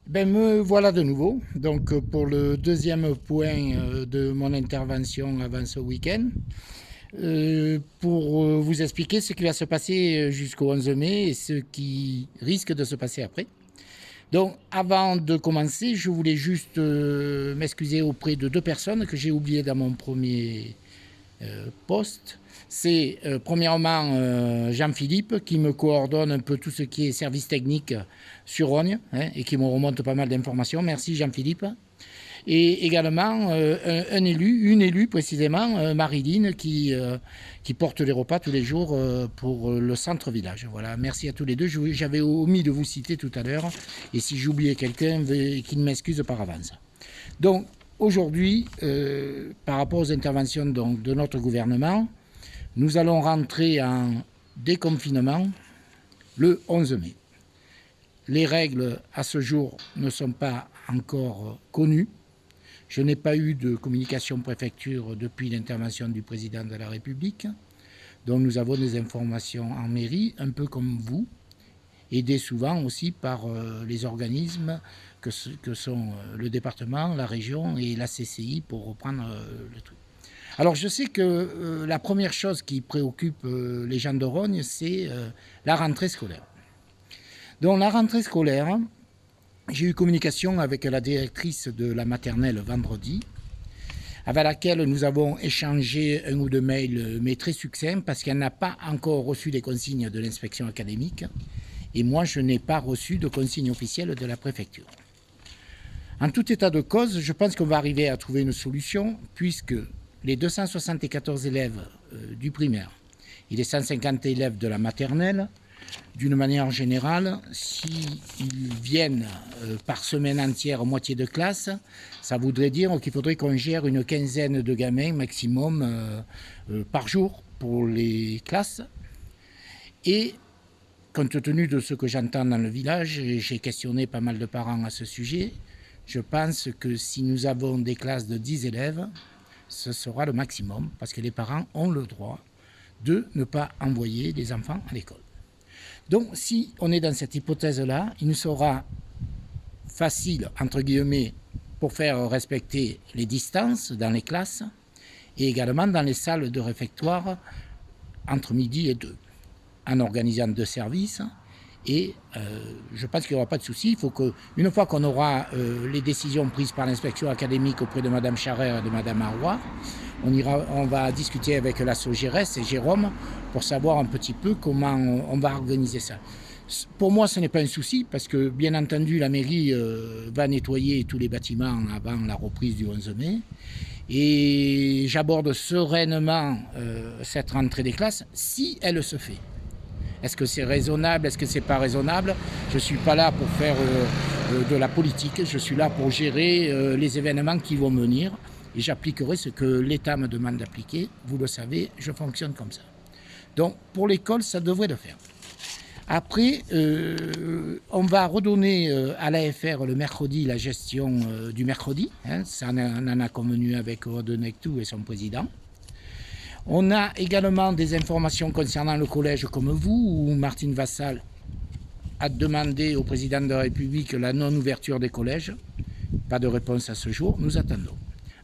Ben, me voilà de nouveau. Donc, pour le deuxième point de mon intervention avant ce week-end, pour vous expliquer ce qui va se passer jusqu'au 11 mai et ce qui risque de se passer après. Donc, avant de commencer, je voulais juste m'excuser auprès de deux personnes que j'ai oubliées dans mon premier poste. C'est premièrement Jean-Philippe qui me coordonne un peu tout ce qui est service technique sur Rogne et qui me remonte pas mal d'informations. Merci Jean-Philippe. Et également un élu, une élue précisément, Marilyn, qui porte les repas tous les jours pour le centre-village. Voilà, merci à tous les deux. J'avais omis de vous citer tout à l'heure. Et si j'oubliais quelqu'un, qu'il m'excuse par avance. Donc, aujourd'hui, par rapport aux interventions donc, de notre gouvernement, nous allons rentrer en déconfinement le 11 mai. Les règles à ce jour ne sont pas encore connues. Je n'ai pas eu de communication préfecture depuis l'intervention du président de la République. Donc nous avons des informations en mairie, un peu comme vous, aidés souvent aussi par les organismes que sont le département, la région et la CCI pour reprendre le truc. Alors je sais que la première chose qui préoccupe les gens de Rogne, c'est la rentrée scolaire. Donc la rentrée scolaire, j'ai eu communication avec la directrice de la maternelle vendredi, avec laquelle nous avons échangé un ou deux mails, mais très succincts, parce qu'elle n'a pas encore reçu les consignes de l'inspection académique, et moi je n'ai pas reçu de consignes officielles de la préfecture. En tout état de cause, je pense qu'on va arriver à trouver une solution, puisque les 274 élèves du primaire et les 150 élèves de la maternelle, d'une manière générale, s'ils viennent par semaine entière, moitié de classe, ça voudrait dire qu'il faudrait qu'on gère une quinzaine de gamins maximum par jour pour les classes. Et compte tenu de ce que j'entends dans le village, j'ai questionné pas mal de parents à ce sujet, je pense que si nous avons des classes de 10 élèves, ce sera le maximum, parce que les parents ont le droit de ne pas envoyer les enfants à l'école. Donc, si on est dans cette hypothèse-là, il nous sera facile, entre guillemets, pour faire respecter les distances dans les classes et également dans les salles de réfectoire entre midi et 2, en organisant 2 services. Et je pense qu'il n'y aura pas de souci. Il faut qu'une fois qu'on aura les décisions prises par l'inspection académique auprès de Mme Charret et de Mme Arroy, on va discuter avec la SOGRS et Jérôme pour savoir un petit peu comment on va organiser ça. Pour moi, ce n'est pas un souci parce que, bien entendu, la mairie va nettoyer tous les bâtiments avant la reprise du 11 mai. Et j'aborde sereinement cette rentrée des classes si elle se fait. Est-ce que c'est raisonnable? Est-ce que c'est pas raisonnable? Je ne suis pas là pour faire de la politique. Je suis là pour gérer les événements qui vont venir. Et j'appliquerai ce que l'État me demande d'appliquer. Vous le savez, je fonctionne comme ça. Donc, pour l'école, ça devrait le faire. Après, on va redonner à l'AFR le mercredi la gestion du mercredi. Ça, on en a convenu avec Odenectou et son président. On a également des informations concernant le collège comme vous, où Martine Vassal a demandé au président de la République la non-ouverture des collèges. Pas de réponse à ce jour, nous attendons.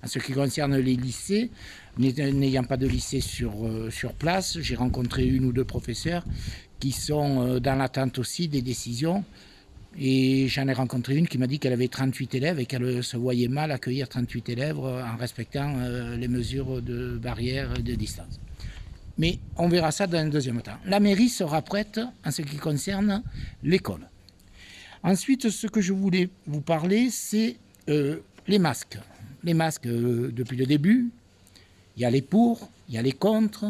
En ce qui concerne les lycées, n'ayant pas de lycée sur place, j'ai rencontré une ou deux professeurs qui sont dans l'attente aussi des décisions. Et j'en ai rencontré une qui m'a dit qu'elle avait 38 élèves et qu'elle se voyait mal accueillir 38 élèves en respectant les mesures de barrière et de distance. Mais on verra ça dans un deuxième temps. La mairie sera prête en ce qui concerne l'école. Ensuite, ce que je voulais vous parler, c'est les masques. Les masques, depuis le début, il y a les pour, il y a les contre,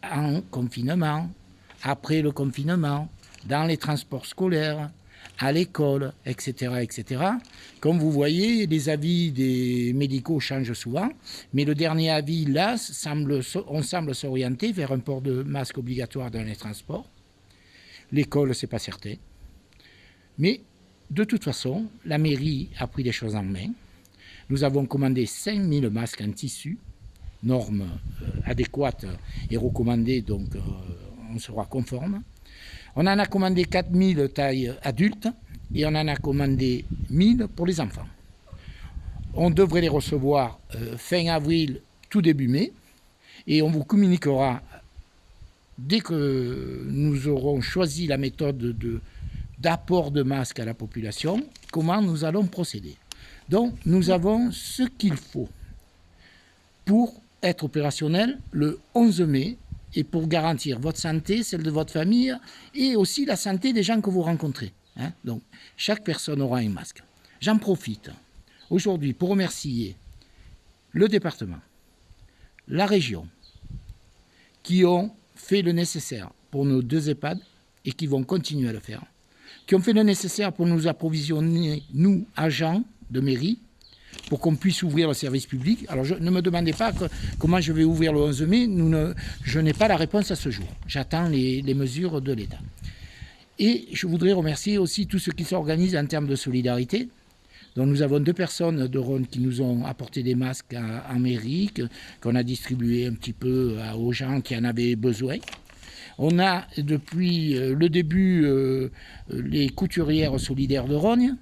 en confinement, après le confinement, dans les transports scolaires, à l'école, etc., etc. Comme vous voyez, les avis des médicaux changent souvent, mais le dernier avis, là, on semble s'orienter vers un port de masque obligatoire dans les transports. L'école, c'est pas certain. Mais, de toute façon, la mairie a pris les choses en main. Nous avons commandé 5000 masques en tissu, normes adéquates et recommandées, donc on sera conforme. On en a commandé 4000 taille adulte et on en a commandé 1000 pour les enfants. On devrait les recevoir fin avril, tout début mai, et on vous communiquera, dès que nous aurons choisi la méthode d'apport de masques à la population, comment nous allons procéder. Donc, nous avons ce qu'il faut pour être opérationnel le 11 mai et pour garantir votre santé, celle de votre famille et aussi la santé des gens que vous rencontrez. Donc, chaque personne aura un masque. J'en profite aujourd'hui pour remercier le département, la région, qui ont fait le nécessaire pour nos 2 EHPAD et qui vont continuer à le faire, qui ont fait le nécessaire pour nous approvisionner, nous, agents de mairie, pour qu'on puisse ouvrir le service public. Alors, ne me demandez pas comment je vais ouvrir le 11 mai, je n'ai pas la réponse à ce jour. J'attends les mesures de l'État. Et je voudrais remercier aussi tous ceux qui s'organisent en termes de solidarité. Donc nous avons 2 personnes de Rhône qui nous ont apporté des masques en mairie, qu'on a distribué un petit peu aux gens qui en avaient besoin. On a depuis le début les couturières solidaires de Rognes,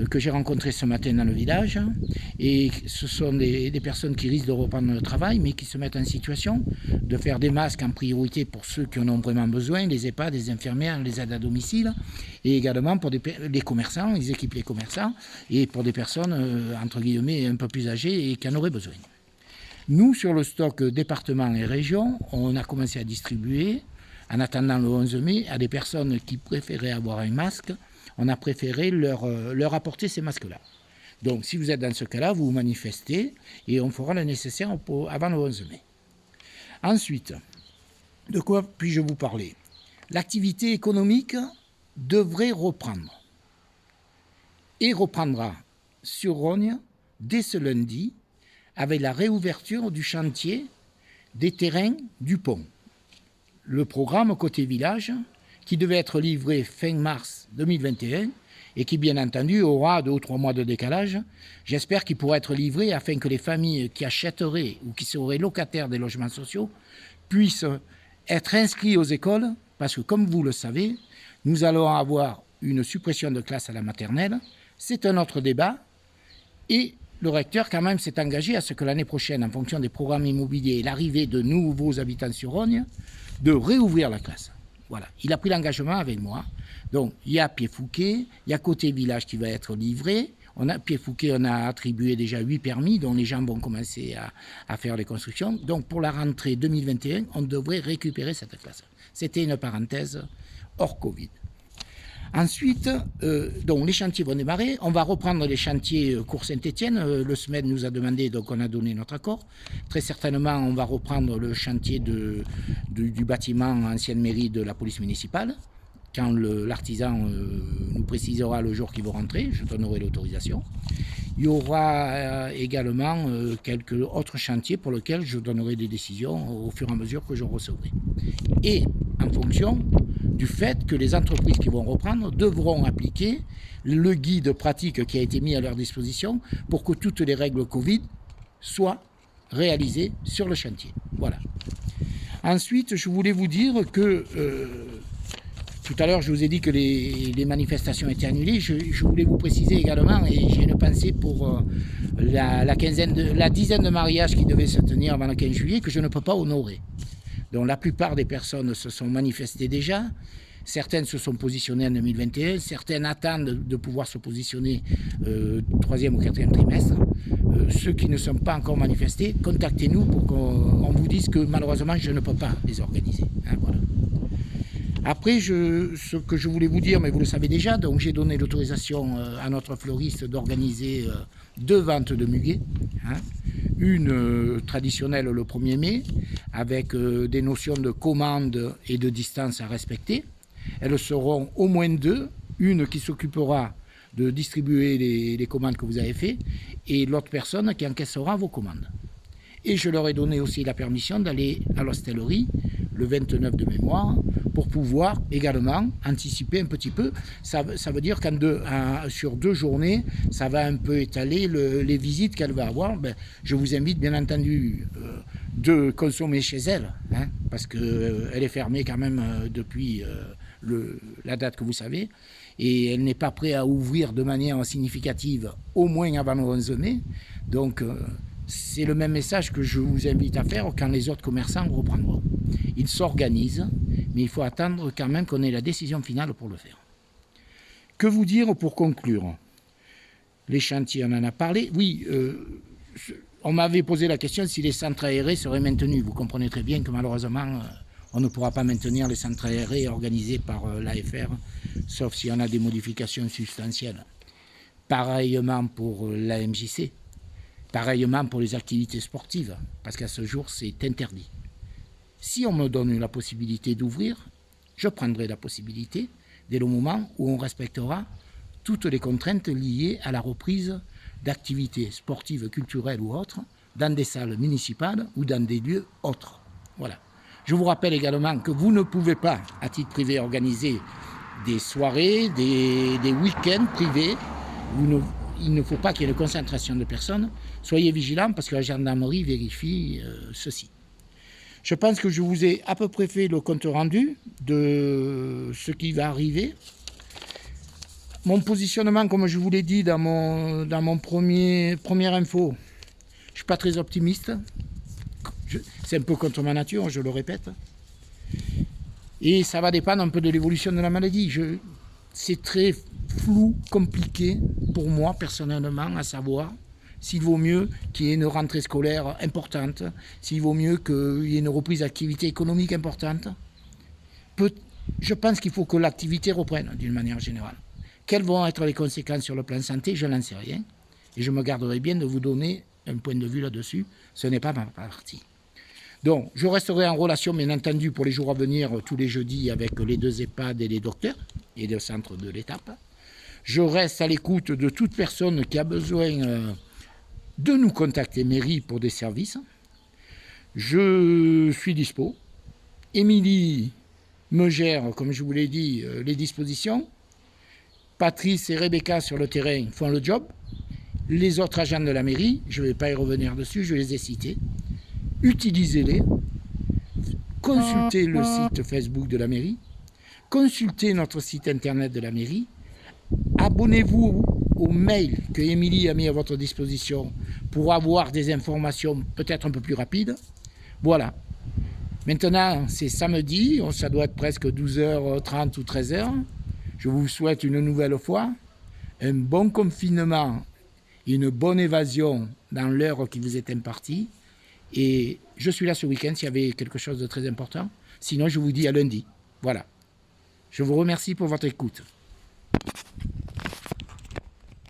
que j'ai rencontrées ce matin dans le village. Et ce sont des personnes qui risquent de reprendre le travail, mais qui se mettent en situation de faire des masques en priorité pour ceux qui en ont vraiment besoin, les EHPAD, les infirmières, les aides à domicile, et également pour les commerçants, ils équipent les commerçants, et pour des personnes, entre guillemets, un peu plus âgées et qui en auraient besoin. Nous, sur le stock département et région, on a commencé à distribuer, en attendant le 11 mai, à des personnes qui préféraient avoir un masque. On a préféré leur apporter ces masques-là. Donc, si vous êtes dans ce cas-là, vous vous manifestez et on fera le nécessaire avant le 11 mai. Ensuite, de quoi puis-je vous parler? L'activité économique devrait reprendre et reprendra sur Rognes dès ce lundi avec la réouverture du chantier des terrains du pont. Le programme côté village, qui devait être livré fin mars 2021 et qui, bien entendu, aura 2 ou 3 mois de décalage. J'espère qu'il pourra être livré afin que les familles qui achèteraient ou qui seraient locataires des logements sociaux puissent être inscrits aux écoles, parce que, comme vous le savez, nous allons avoir une suppression de classes à la maternelle. C'est un autre débat. Et le recteur, quand même, s'est engagé à ce que l'année prochaine, en fonction des programmes immobiliers et l'arrivée de nouveaux habitants sur Rognes, de réouvrir la classe. Voilà, il a pris l'engagement avec moi. Donc, il y a Pied-Fouquet, il y a Côté Village qui va être livré. Pied-Fouquet, on a attribué déjà 8 permis, dont les gens vont commencer à faire les constructions. Donc, pour la rentrée 2021, on devrait récupérer cette classe. C'était une parenthèse hors Covid. Ensuite, donc les chantiers vont démarrer. On va reprendre les chantiers Cours Saint-Étienne. Le SMED nous a demandé, donc on a donné notre accord. Très certainement, on va reprendre le chantier du bâtiment ancienne mairie de la police municipale. Quand l'artisan nous précisera le jour qu'il va rentrer, je donnerai l'autorisation. Il y aura également quelques autres chantiers pour lesquels je donnerai des décisions au fur et à mesure que je recevrai. Et en fonction du fait que les entreprises qui vont reprendre devront appliquer le guide pratique qui a été mis à leur disposition pour que toutes les règles Covid soient réalisées sur le chantier. Voilà. Ensuite, je voulais vous dire que tout à l'heure, je vous ai dit que les manifestations étaient annulées. Je voulais vous préciser également, et j'ai une pensée pour la dizaine de mariages qui devaient se tenir avant le 15 juillet, que je ne peux pas honorer. Donc la plupart des personnes se sont manifestées déjà. Certaines se sont positionnées en 2021. Certaines attendent de pouvoir se positionner 3e ou 4e trimestre. Ceux qui ne sont pas encore manifestés, contactez-nous pour qu'on vous dise que malheureusement, je ne peux pas les organiser. Voilà. Après, ce que je voulais vous dire, mais vous le savez déjà, donc j'ai donné l'autorisation à notre fleuriste d'organiser 2 ventes de muguet. Une traditionnelle le 1er mai, avec des notions de commande et de distance à respecter. Elles seront au moins 2, une qui s'occupera de distribuer les commandes que vous avez faites, et l'autre personne qui encaissera vos commandes. Et je leur ai donné aussi la permission d'aller à l'hostellerie le 29 de mémoire pour pouvoir également anticiper un petit peu. Ça veut dire qu'en sur 2 journées, ça va un peu étaler les visites qu'elle va avoir. Je vous invite bien entendu de consommer chez elle, parce qu'elle est fermée quand même depuis la date que vous savez, et elle n'est pas prête à ouvrir de manière significative, au moins avant le 11 mai. Donc, c'est le même message que je vous invite à faire quand les autres commerçants reprendront. Ils s'organisent, mais il faut attendre quand même qu'on ait la décision finale pour le faire. Que vous dire pour conclure? Les chantiers, on en a parlé. Oui, on m'avait posé la question si les centres aérés seraient maintenus. Vous comprenez très bien que malheureusement, on ne pourra pas maintenir les centres aérés organisés par l'AFR, sauf si on a des modifications substantielles. Pareillement pour la MJC, pareillement pour les activités sportives, parce qu'à ce jour, c'est interdit. Si on me donne la possibilité d'ouvrir, je prendrai la possibilité dès le moment où on respectera toutes les contraintes liées à la reprise d'activités sportives, culturelles ou autres, dans des salles municipales ou dans des lieux autres. Voilà. Je vous rappelle également que vous ne pouvez pas, à titre privé, organiser des soirées, des week-ends privés. Il ne faut pas qu'il y ait une concentration de personnes. Soyez vigilants parce que la gendarmerie vérifie ceci. Je pense que je vous ai à peu près fait le compte rendu de ce qui va arriver. Mon positionnement, comme je vous l'ai dit dans mon première info, je ne suis pas très optimiste. C'est un peu contre ma nature, je le répète. Et ça va dépendre un peu de l'évolution de la maladie. C'est très flou, compliqué pour moi personnellement à savoir s'il vaut mieux qu'il y ait une rentrée scolaire importante, s'il vaut mieux qu'il y ait une reprise d'activité économique importante. Je pense qu'il faut que l'activité reprenne d'une manière générale. Quelles vont être les conséquences sur le plan santé? Je n'en sais rien. Et je me garderai bien de vous donner un point de vue là-dessus. Ce n'est pas ma partie. Donc, je resterai en relation, bien entendu, pour les jours à venir, tous les jeudis, avec les 2 EHPAD et les docteurs et le centre de l'étape. Je reste à l'écoute de toute personne qui a besoin de nous contacter, mairie, pour des services. Je suis dispo. Émilie me gère, comme je vous l'ai dit, les dispositions. Patrice et Rebecca sur le terrain font le job. Les autres agents de la mairie, je ne vais pas y revenir dessus, je les ai cités. Utilisez-les. Consultez le site Facebook de la mairie. Consultez notre site internet de la mairie. Abonnez-vous au mail que Émilie a mis à votre disposition pour avoir des informations peut-être un peu plus rapides. Voilà. Maintenant, c'est samedi, ça doit être presque 12h30 ou 13h. Je vous souhaite une nouvelle fois un bon confinement, une bonne évasion dans l'heure qui vous est impartie. Et je suis là ce week-end s'il y avait quelque chose de très important. Sinon, je vous dis à lundi. Voilà. Je vous remercie pour votre écoute.